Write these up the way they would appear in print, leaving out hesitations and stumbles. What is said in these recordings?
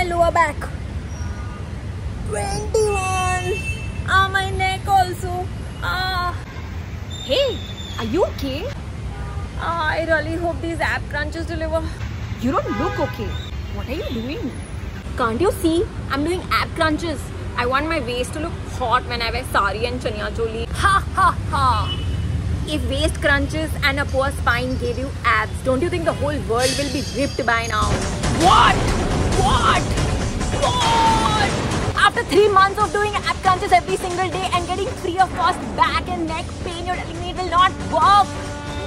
lower back. 21. My neck also. Hey, are you okay? I really hope these ab crunches deliver. You don't look okay. What are you doing? Can't you see? I'm doing ab crunches. I want my waist to look hot when I wear sari and chaniya choli. Ha ha ha! If waist crunches and a poor spine gave you abs, don't you think the whole world will be ripped by now? What? What? What? After 3 months of doing ab crunches every single day and getting free of cost back and neck pain, you're telling me it will not work?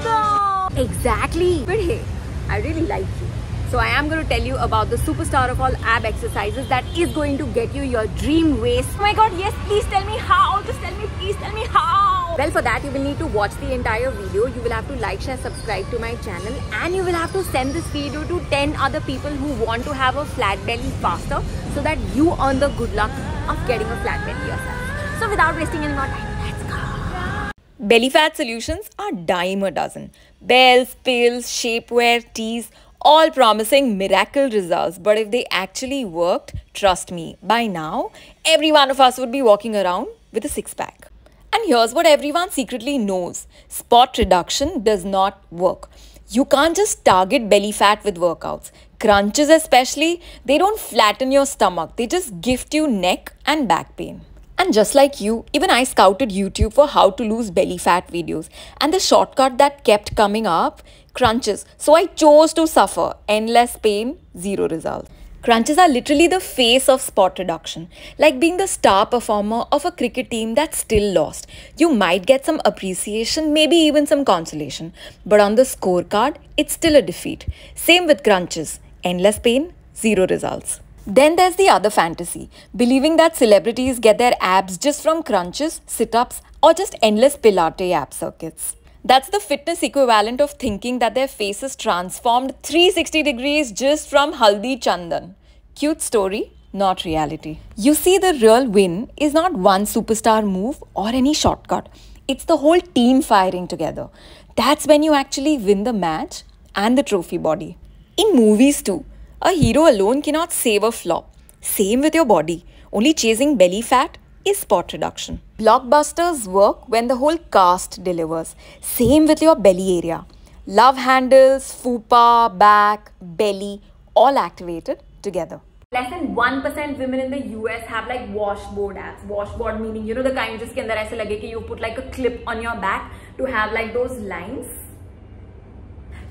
No! Exactly. But hey, I really like you. So I am going to tell you about the superstar of all ab exercises that is going to get you your dream waist. Oh my god, yes, please tell me how. Just tell me, please tell me how. Well, for that you will need to watch the entire video. You will have to like, share, subscribe to my channel, and you will have to send this video to 10 other people who want to have a flat belly faster, so that you earn the good luck of getting a flat belly yourself. So without wasting any more time, let's go. Belly fat solutions are dime a dozen. Bells, pills, shapewear, teas, all promising miracle results. But if they actually worked, trust me, by now, every one of us would be walking around with a six-pack. And here's what everyone secretly knows. Spot reduction does not work. You can't just target belly fat with workouts. Crunches especially, they don't flatten your stomach. They just gift you neck and back pain. And just like you, even I scouted YouTube for how to lose belly fat videos. And the shortcut that kept coming up, crunches. So I chose to suffer. Endless pain, zero results. Crunches are literally the face of spot reduction. Like being the star performer of a cricket team that's still lost. You might get some appreciation, maybe even some consolation. But on the scorecard, it's still a defeat. Same with crunches. Endless pain, zero results. Then there's the other fantasy, believing that celebrities get their abs just from crunches, sit-ups, or just endless Pilates ab circuits. That's the fitness equivalent of thinking that their face is transformed 360 degrees just from Haldi Chandan. Cute story, not reality. You see, the real win is not one superstar move or any shortcut. It's the whole team firing together. That's when you actually win the match and the trophy body. In movies too, a hero alone cannot save a flop. Same with your body. Only chasing belly fat is spot reduction. Blockbusters work when the whole cast delivers. Same with your belly area. Love handles, fupa, back, belly, all activated together. Less than 1% women in the US have like washboard abs. Washboard meaning, you know, the kind jiske andar aise lage ki you put like a clip on your back to have like those lines.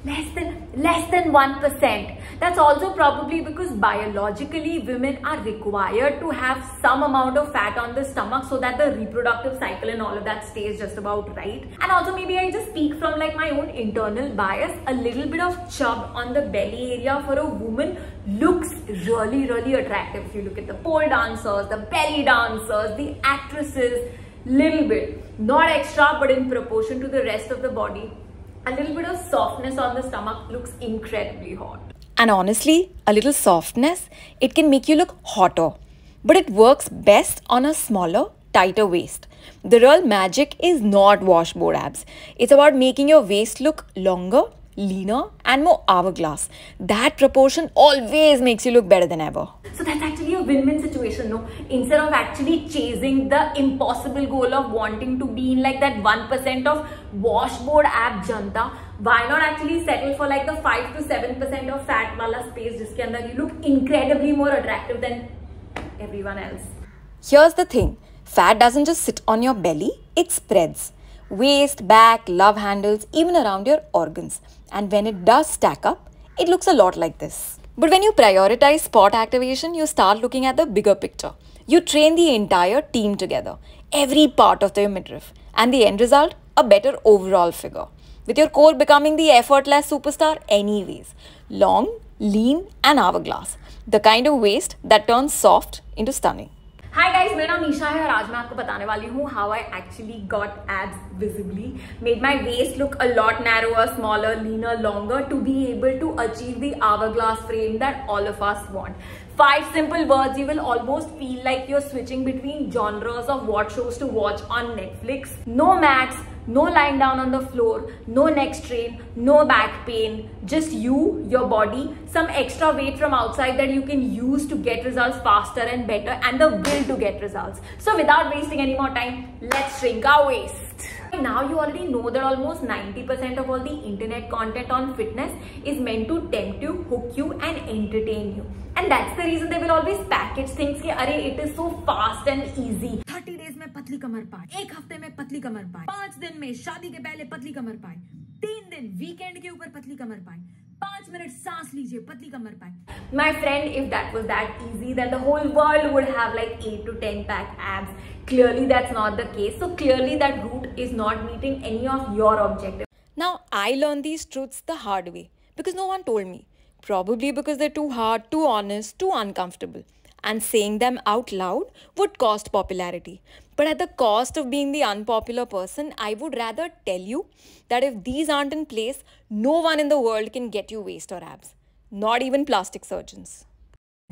Less than 1%. That's also probably because biologically women are required to have some amount of fat on the stomach so that the reproductive cycle and all of that stays just about right. And also maybe I just speak from like my own internal bias. A little bit of chub on the belly area for a woman looks really attractive. If you look at the pole dancers, the belly dancers, the actresses, little bit, not extra but in proportion to the rest of the body. A little bit of softness on the stomach looks incredibly hot. And honestly, a little softness, it can make you look hotter. But it works best on a smaller, tighter waist. The real magic is not washboard abs. It's about making your waist look longer, leaner and more hourglass. That proportion always makes you look better than ever. So that's actually a win-win situation, no? Instead of actually chasing the impossible goal of wanting to be in like that 1% of washboard ab janta, why not actually settle for like the 5 to 7% of fat wala space jiske andar you look incredibly more attractive than everyone else. Here's the thing, fat doesn't just sit on your belly, it spreads. Waist, back, love handles, even around your organs. And when it does stack up, it looks a lot like this. But when you prioritize spot activation, you start looking at the bigger picture. You train the entire team together, every part of their midriff. And the end result, a better overall figure. With your core becoming the effortless superstar anyways. Long, lean and hourglass. The kind of waist that turns soft into stunning. Hi guys, मेरा नाम नीशा है और आज मैं आपको बताने वाली हूँ how I actually got abs visibly, made my waist look a lot narrower, smaller, leaner, longer to be able to achieve the hourglass frame that all of us want. 5 simple words, you will almost feel like you're switching between genres of what shows to watch on Netflix. No mats, no lying down on the floor, no neck strain, no back pain, just you, your body, some extra weight from outside that you can use to get results faster and better, and the will to get results. So without wasting any more time, let's shrink our waist. Now you already know that almost 90% of all the internet content on fitness is meant to tempt you, hook you and entertain you. And that's the reason they will always package things कि अरे it is so fast and easy. 30 days में पतली कमर पाए, एक हफ्ते में पतली कमर पाए, 5 दिन में शादी के पहले पतली कमर पाए, 3 दिन वीकेंड के ऊपर पतली कमर पाए, 5 मिनट सांस लीजिए पतली कमर पाए. My friend, if that was that easy, then the whole world would have like 8 to 10 pack abs. Clearly that's not the case. So clearly that route is not meeting any of your objectives. Now I learned these truths the hard way because no one told me. Probably because they're too hard, too honest, too uncomfortable. And saying them out loud would cost popularity. But at the cost of being the unpopular person, I would rather tell you that if these aren't in place, no one in the world can get you waist or abs. Not even plastic surgeons.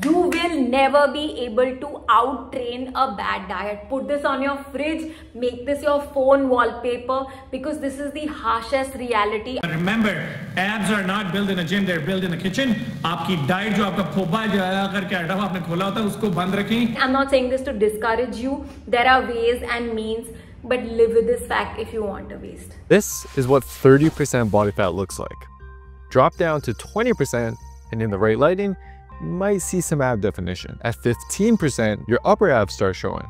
You will never be able to out-train a bad diet. Put this on your fridge, make this your phone wallpaper because this is the harshest reality. But remember, abs are not built in a gym, they're built in the kitchen. आपकी diet जो आपका खोपा जला करके आटा आपने खोला होता है उसको बंद रखें. I'm not saying this to discourage you. There are ways and means, but live with this fact if you want a waist. This is what 30% body fat looks like. Drop down to 20% and in the right lighting, you might see some ab definition. At 15%, your upper abs start showing.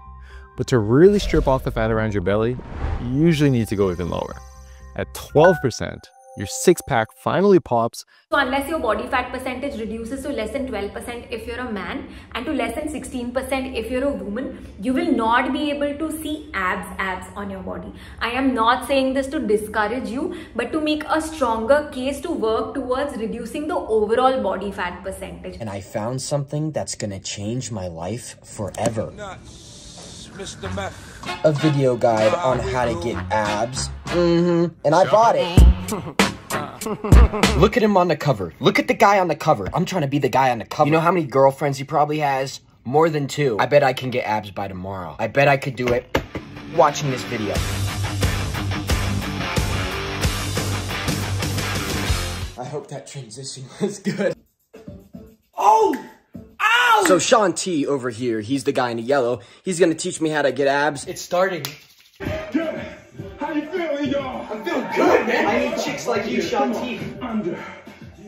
But to really strip off the fat around your belly, you usually need to go even lower. At 12%, your six-pack finally pops. So unless your body fat percentage reduces to less than 12% if you're a man and to less than 16% if you're a woman, you will not be able to see abs on your body. I am not saying this to discourage you, but to make a stronger case to work towards reducing the overall body fat percentage. And I found something that's gonna change my life forever. Mr. Meth. A video guide on how to get abs. And I bought it. Look at him on the cover. Look at the guy on the cover. I'm trying to be the guy on the cover. You know how many girlfriends he probably has? More than 2. I bet I can get abs by tomorrow. I bet I could do it watching this video. I hope that transition was good. Oh! Ow! So Sean T over here, he's the guy in the yellow. He's gonna teach me how to get abs. It's starting. Good. How you feeling, y'all? I'm feeling good, man. I need chicks like you, Sean T. Under.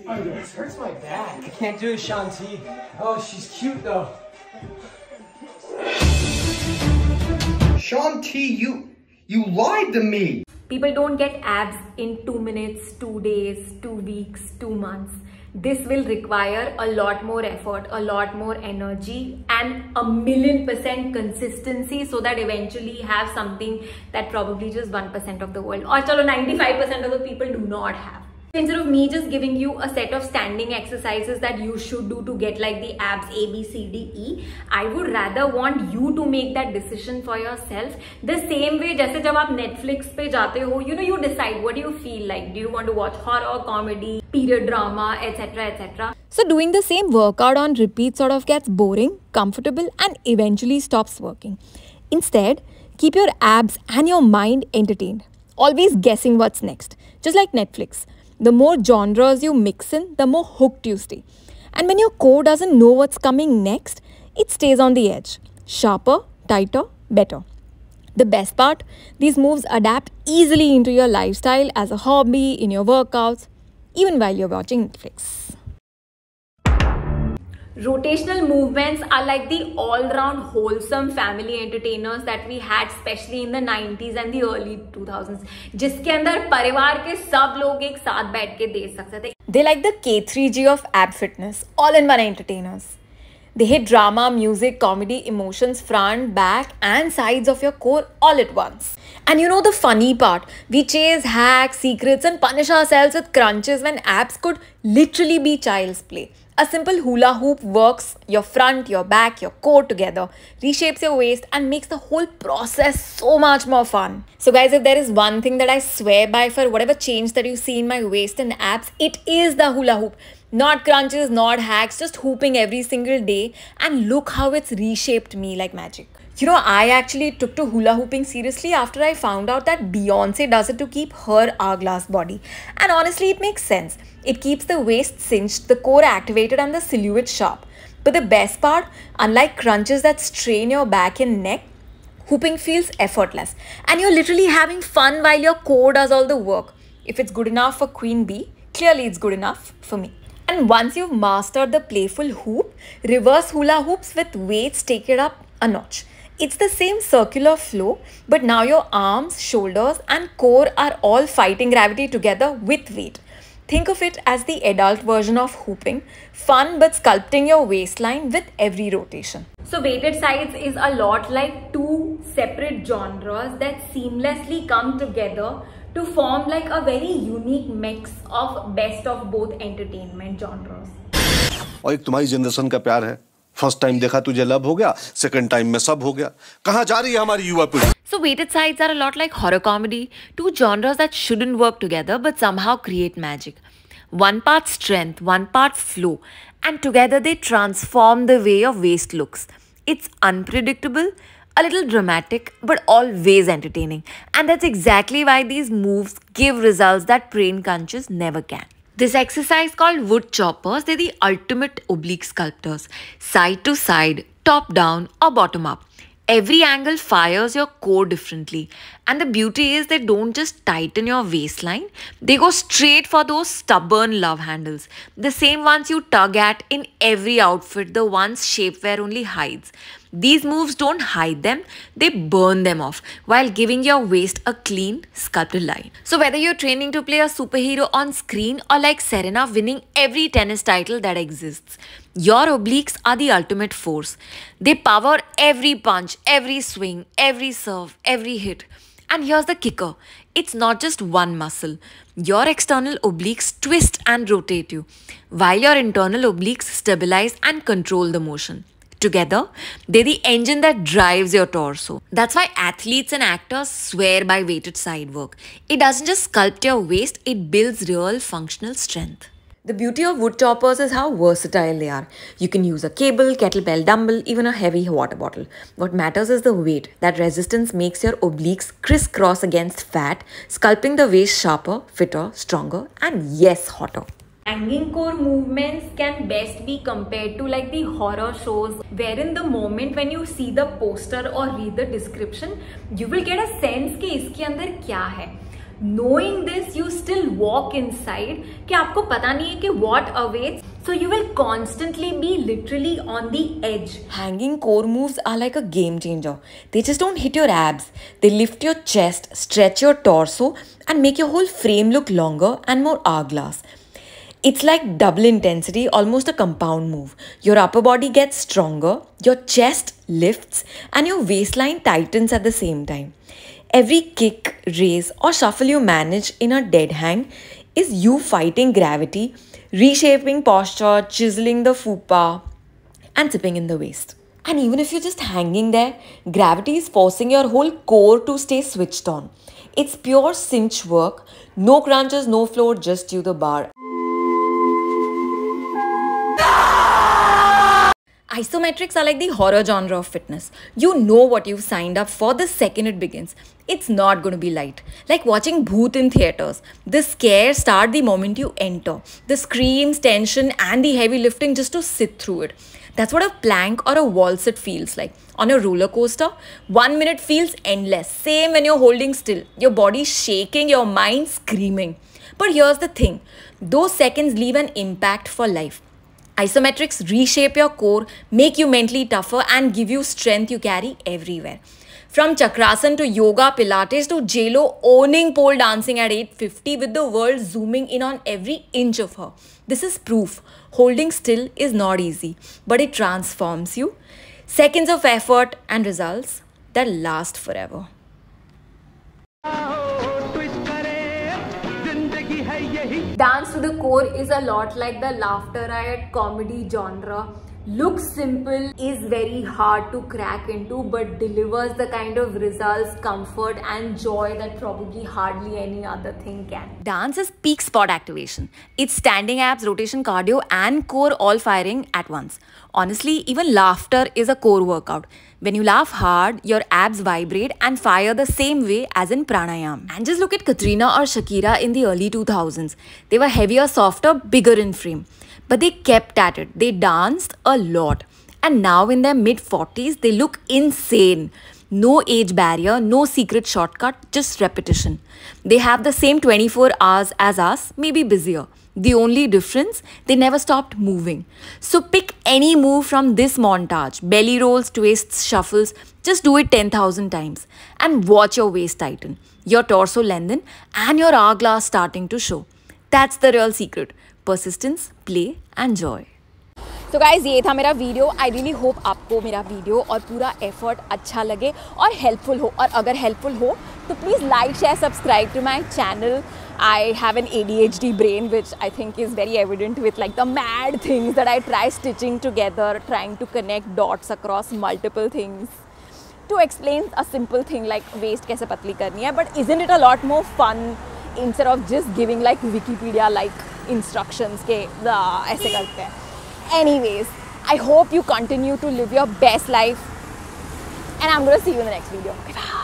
This hurts my back. I can't do it, Sean T. Oh, she's cute though. Sean T, you lied to me. People don't get abs in 2 minutes, 2 days, 2 weeks, 2 months. This will require a lot more effort, a lot more energy and 1,000,000% consistency so that eventually you have something that probably just 1% of the world or chalo 95% of the people do not have. Instead of me just giving you a set of standing exercises that you should do to get like the abs A, B, C, D, E, I would rather want you to make that decision for yourself. The same way जैसे जब आप Netflix पे जाते हो, you know, you decide what do you feel like. Do you want to watch horror, comedy, period drama, etc, etc. So doing the same workout on repeat sort of gets boring, comfortable and eventually stops working. Instead, keep your abs and your mind entertained. Always guessing what's next. Just like Netflix. The more genres you mix in, the more hooked you stay. And when your core doesn't know what's coming next, it stays on the edge. Sharper, tighter, better. The best part, these moves adapt easily into your lifestyle as a hobby, in your workouts, even while you're watching Netflix. Rotational movements are like the all-round wholesome family entertainers that we had especially in the 90s and the early 2000s. जिसके अंदर परिवार के सब लोग एक साथ बैठ के देख सकते थे. They like the K3G of ab fitness, all-in-one entertainers. They hit drama, music, comedy, emotions, front, back and sides of your core all at once. And you know the funny part, we chase hacks, secrets and punish ourselves with crunches when abs could literally be child's play. A simple hula hoop works your front, your back, your core together, reshapes your waist and makes the whole process so much more fun. So guys, if there is one thing that I swear by for whatever change that you see in my waist and abs, it is the hula hoop. Not crunches, not hacks, just hooping every single day and look how it's reshaped me like magic. You know, I actually took to hula hooping seriously after I found out that Beyonce does it to keep her hourglass body. And honestly, it makes sense. It keeps the waist cinched, the core activated, and the silhouette sharp. But the best part, unlike crunches that strain your back and neck, hooping feels effortless. And you're literally having fun while your core does all the work. If it's good enough for Queen Bee, clearly it's good enough for me. And once you've mastered the playful hoop, reverse hula hoops with weights take it up a notch. It's the same circular flow, but now your arms, shoulders, and core are all fighting gravity together with weight. Think of it as the adult version of hooping, fun but sculpting your waistline with every rotation. So weighted sides is a lot like two separate genres that seamlessly come together to form like a very unique mix of best of both entertainment genres. और एक तुम्हारी generation का प्यार है. First time देखा तुझे love हो गया, सेकंड टाइम में सब हो गया. कहाँ जा रही है हमारी युवा पीढ़ी? So weighted sides are a lot like horror comedy, two genres that shouldn't work together but somehow create magic. One part strength, one part flow, and together they transform the way your waist looks. It's unpredictable, a little dramatic, but always entertaining. And that's exactly why these moves give results that trained crunches never can. This exercise called wood choppers, they're the ultimate oblique sculptors. Side to side, top down or bottom up. Every angle fires your core differently. And the beauty is they don't just tighten your waistline, they go straight for those stubborn love handles. The same ones you tug at in every outfit, the ones shapewear only hides. These moves don't hide them, they burn them off while giving your waist a clean, sculpted line. So whether you're training to play a superhero on screen or like Serena winning every tennis title that exists, your obliques are the ultimate force. They power every punch, every swing, every serve, every hit. And here's the kicker, it's not just one muscle. Your external obliques twist and rotate you, while your internal obliques stabilize and control the motion. Together, they're the engine that drives your torso. That's why athletes and actors swear by weighted side work. It doesn't just sculpt your waist, it builds real functional strength. The beauty of wood choppers is how versatile they are. You can use a cable, kettlebell dumbbell, even a heavy water bottle. What matters is the weight. That resistance makes your obliques crisscross against fat, sculpting the waist sharper, fitter, stronger, and yes, hotter. Hanging core movements can best be compared to like the horror shows wherein the moment when you see the poster or read the description, you will get a sense कि इसके अंदर क्या है. Knowing this, you still walk inside कि आपको पता नहीं है कि what awaits, so you will constantly be literally on the edge. Hanging core moves are like a game changer. They just don't hit your abs. They lift your chest, stretch your torso, and make your whole frame look longer and more hourglass. It's like double intensity, almost a compound move. Your upper body gets stronger, your chest lifts, and your waistline tightens at the same time. Every kick, raise, or shuffle you manage in a dead hang is you fighting gravity, reshaping posture, chiseling the fupa, and zipping in the waist. And even if you're just hanging there, gravity is forcing your whole core to stay switched on. It's pure cinch work, no crunches, no floor, just you the bar. Isometrics are like the horror genre of fitness. You know what you've signed up for the second it begins. It's not going to be light. Like watching Bhoot in theatres. The scares start the moment you enter. The screams, tension, and the heavy lifting just to sit through it. That's what a plank or a wall sit feels like. On a roller coaster, 1 minute feels endless. Same when you're holding still. Your body shaking, your mind screaming. But here's the thing. Those seconds leave an impact for life. Isometrics reshape your core, make you mentally tougher, and give you strength you carry everywhere. From Chakrasan to yoga, Pilates to JLo owning pole dancing at 850 with the world zooming in on every inch of her. This is proof. Holding still is not easy, but it transforms you. Seconds of effort and results that last forever. Dance to the core is a lot like the Laughter Riot comedy genre. Looks simple, is very hard to crack into, but delivers the kind of results, comfort and joy that probably hardly any other thing can. Dance is peak spot activation. It's standing abs, rotation, cardio and core all firing at once. Honestly, even laughter is a core workout. When you laugh hard, your abs vibrate and fire the same way as in pranayam. And just look at Katrina or Shakira in the early 2000s. They were heavier, softer, bigger in frame. But they kept at it. They danced a lot. And now in their mid-40s, they look insane. No age barrier, no secret shortcut, just repetition. They have the same 24 hours as us, maybe busier. The only difference, they never stopped moving. So pick any move from this montage. Belly rolls, twists, shuffles. Just do it 10,000 times. And watch your waist tighten, your torso lengthen and your hourglass starting to show. That's the real secret. Persistence, play and joy. तो guys ये था मेरा video. I really hope आपको मेरा video और पूरा effort अच्छा लगे और हेल्पफुल हो. और अगर हेल्पफुल हो तो please like, share, subscribe to my channel. I have an ADHD brain which I think is very evident with like the mad things that I try stitching together, trying to connect dots across multiple things to explain a simple thing like waist कैसे पतली करनी है. But isn't it a lot more fun instead of just giving like Wikipedia like instructions के ऐसे करते हैं. Anyways, I hope you continue to live your best life and I'm going to see you in the next video. Okay, bye.